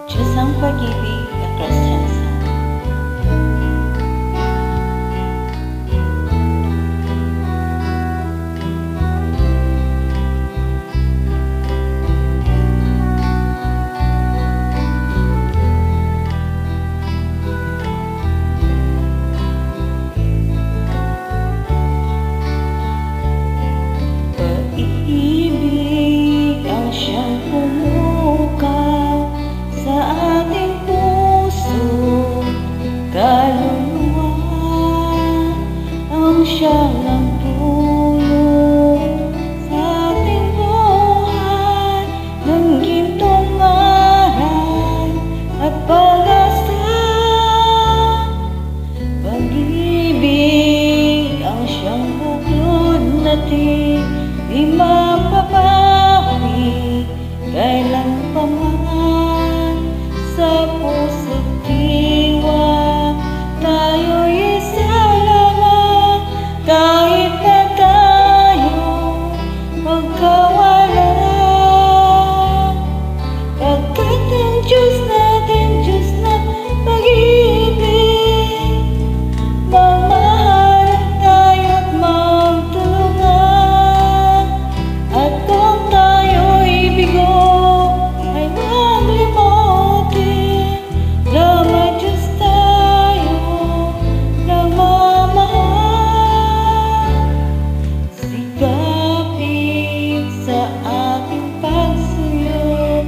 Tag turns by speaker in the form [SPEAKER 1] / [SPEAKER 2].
[SPEAKER 1] Diyos ang pag-ibig na Kristiyansa. Pag-ibig ang siyang pumukaw sa ating puso, kaluluwa ang siyang nagdulot sa ating buhay ng gintong aral at pag-asa. Pag-ibig ang siyang buklod natin, di mapapawi kailanpaman. Sa puso't diwa tayo'y isa lamang, kahit na tayo magkawala. Pagkat ang Diyos natin, Diyos na pag-ibig, mamahalin tayo't magtulungan. At kung tayo'y bigo ay maglimutin, damay Diyos tayo nagmamahal. Sikapin sa ating pagsuyo,